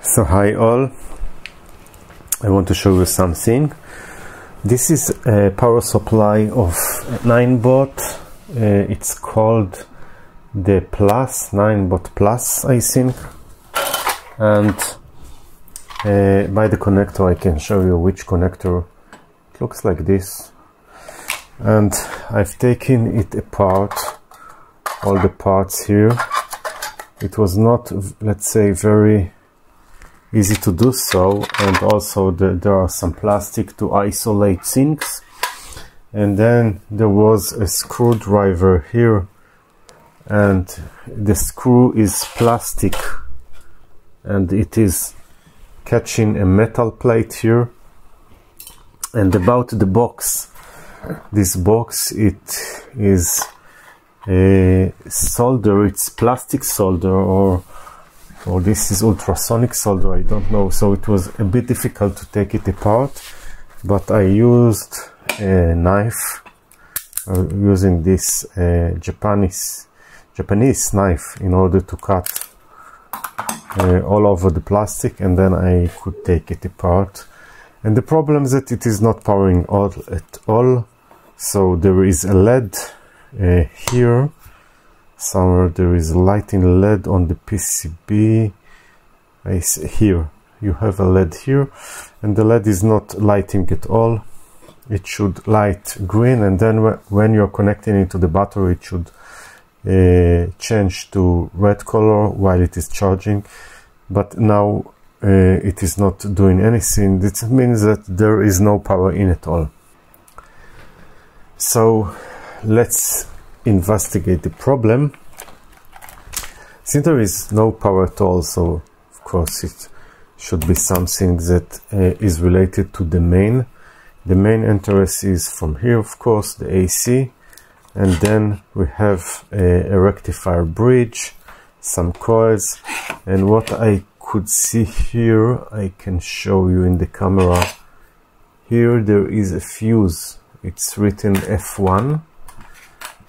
So hi all, I want to show you something. This is a power supply of Ninebot. It's called the Ninebot Plus, I think. And by the connector I can show you which connector. It looks like this. And I've taken it apart, all the parts here. It was not, let's say, very easy to do so, and also there are some plastic to isolate things. And then there was a screwdriver here, and the screw is plastic and it is catching a metal plate here. And about the box, this box, it is a solder, it's plastic solder, or this is ultrasonic solder, I don't know. So it was a bit difficult to take it apart, but I used a knife, using this Japanese knife in order to cut all over the plastic, and then I could take it apart. And the problem is that it is not powering at all. So there is a LED here. Somewhere there is a lighting LED on the PCB. I see here you have a LED here, and the LED is not lighting at all. It should light green, and then when you're connecting it to the battery, it should change to red color while it is charging. But now it is not doing anything. This means that there is no power in at all. So let's investigate the problem. Since there is no power at all, so of course it should be something that is related to the main. The main interest is from here, of course, the AC, and then we have a rectifier bridge, some coils, and what I could see here, I can show you in the camera. Here there is a fuse. It's written F1.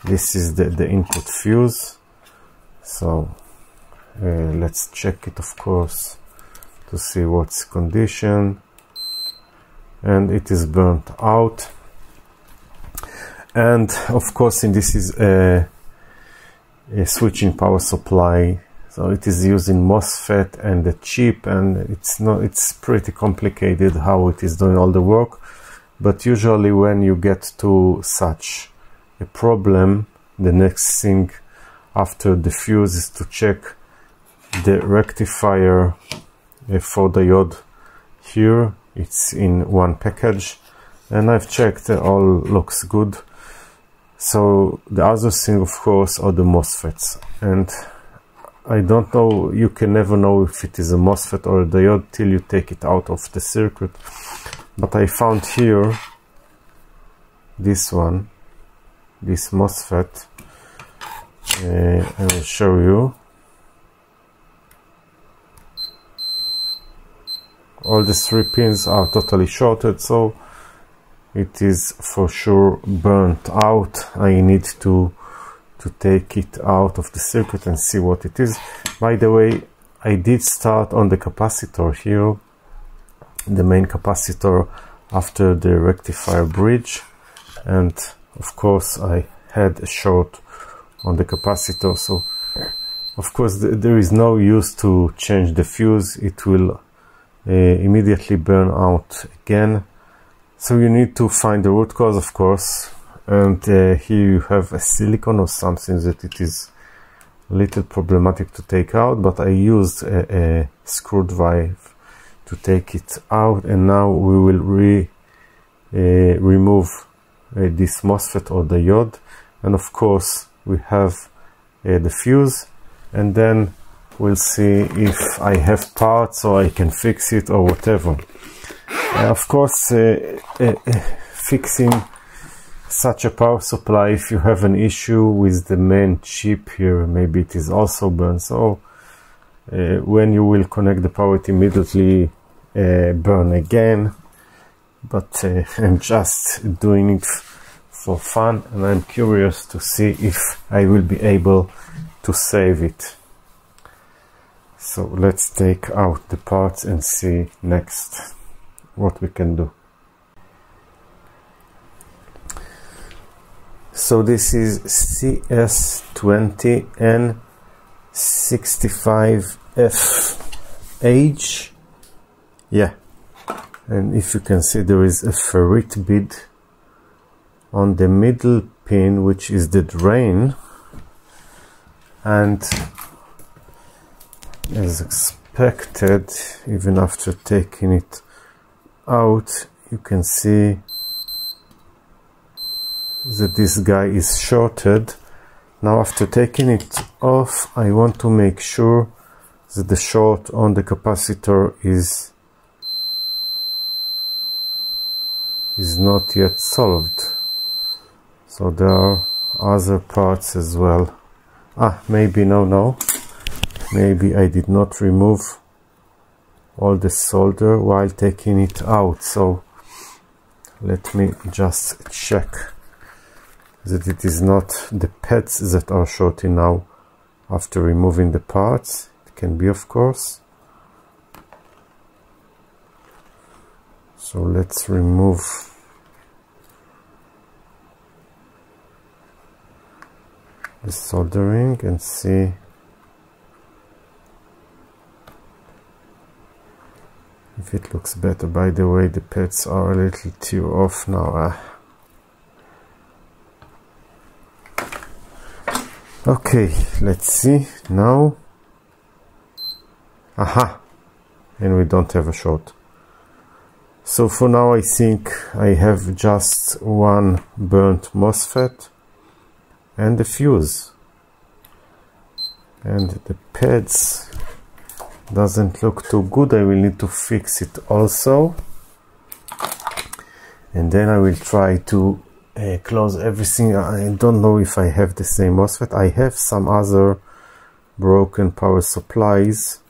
This is the input fuse. So let's check it, of course, to see what's condition. And it is burnt out. And of course, this is a switching power supply. So it is using Mosfet and the chip, and it's pretty complicated how it is doing all the work. But usually when you get to such a problem, the next thing after the fuse is to check the rectifier for diode. Here it's in one package, and I've checked, all looks good. So the other thing, of course, are the Mosfets, and I don't know, you can never know if it is a Mosfet or a diode till you take it out of the circuit. But I found here this one, this Mosfet. I will show you. All the 3 pins are totally shorted, so it is for sure burnt out. I need to take it out of the circuit and see what it is. By the way, I did start on the capacitor here, the main capacitor, after the rectifier bridge, and of course I had a short on the capacitor. So of course there is no use to change the fuse, it will immediately burn out again. So you need to find the root cause, of course, and here you have a silicone or something that it is a little problematic to take out, but I used a screwdriver to take it out. And now we will remove this Mosfet or diode, and of course we have the fuse, and then we'll see if I have parts or I can fix it or whatever. Of course, fixing such a power supply, if you have an issue with the main chip here, maybe it is also burned, so when you will connect the power, it immediately burn again. But I'm just doing it for fun, and I'm curious to see if I will be able to save it. So let's take out the parts and see next what we can do. So this is CS20N65FH. Yeah, and if you can see, there is a ferrite bead on the middle pin, which is the drain, and as expected, even after taking it out, you can see that this guy is shorted. Now after taking it off, I want to make sure that the short on the capacitor is not yet solved. So there are other parts as well. Maybe no, maybe I did not remove all the solder while taking it out. So let me just check that it is not the pads that are shorting now after removing the parts. It can be, of course. So let's remove the soldering and see if it looks better. By the way, the pads are a little too off now. Okay, let's see now. And we don't have a short. So for now I think I have just one burnt Mosfet and the fuse, and the pads doesn't look too good. I will need to fix it also, and then I will try to close everything. I don't know if I have the same Mosfet. I have some other broken power supplies,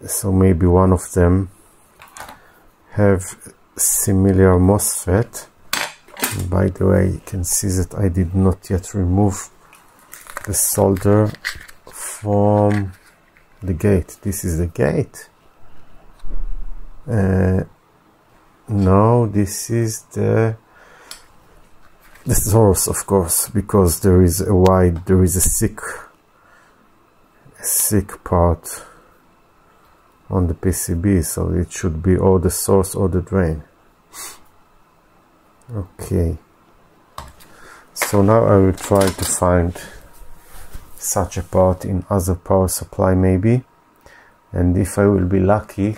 so maybe one of them have similar Mosfet. By the way, you can see that I did not yet remove the solder from the gate. This is the gate. No, this is the source, of course, because there is a thick part on the PCB, so it should be or the source or the drain. Okay, so now I will try to find such a part in other power supply maybe, and if I will be lucky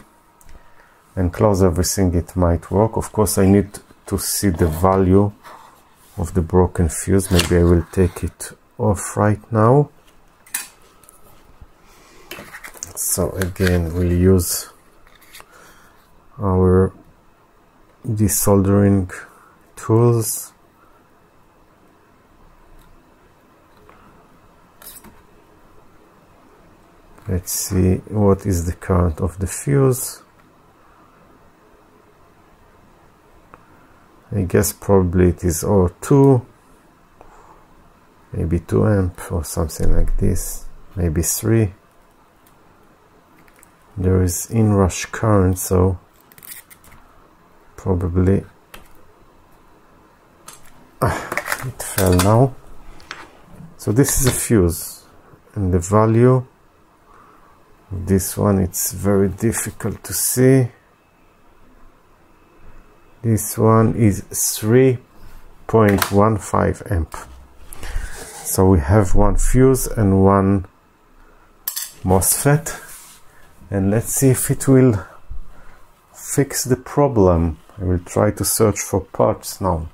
and close everything, it might work. Of course I need to see the value of the broken fuse. Maybe I will take it off right now. So again, we'll use our desoldering tools. Let's see what is the current of the fuse. I guess probably it is O2, maybe 2 amp or something like this, maybe 3. There is inrush current, so probably it fell now. So this is a fuse, and the value of this one, it's very difficult to see. This one is 3.15 amp. So we have one fuse and one Mosfet, and let's see if it will fix the problem. I will try to search for parts now.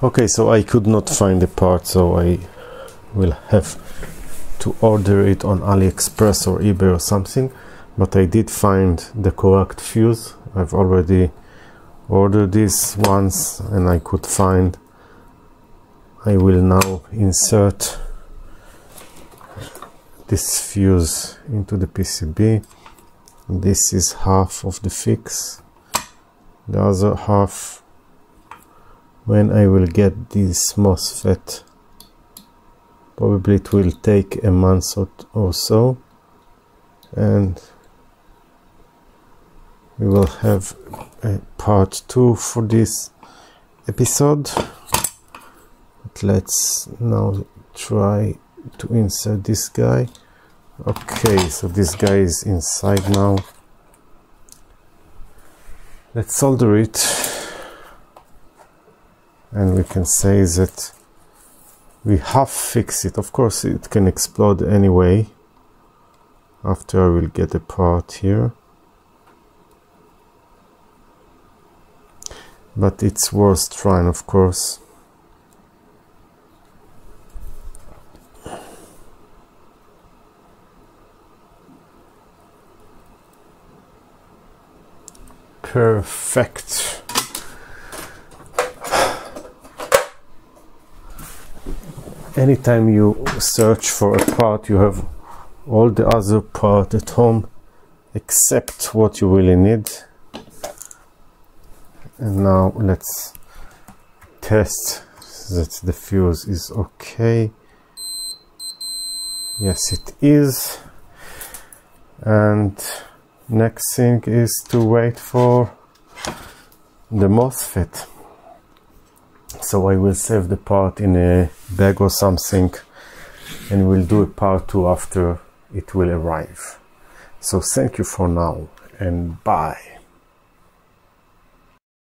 Okay, so I could not find the part, so I will have to order it on AliExpress or eBay or something. But I did find the correct fuse. I've already ordered this once and I could find. I will now insert this fuse into the PCB. This is half of the fix. The other half, when I will get this Mosfet Probably it will take a month or so, and we will have a part 2 for this episode. But let's now try to insert this guy. Okay, so this guy is inside now. Let's solder it, and we can say that we half fix it. Of course it can explode anyway. After I will get a part here, but it's worth trying, of course. Perfect. Anytime you search for a part, you have all the other part at home except what you really need. And now let's test that the fuse is okay. Yes, it is. And next thing is to wait for the Mosfet. So I will save the part in a bag or something, and we'll do a part 2 after it will arrive. So thank you for now, and bye.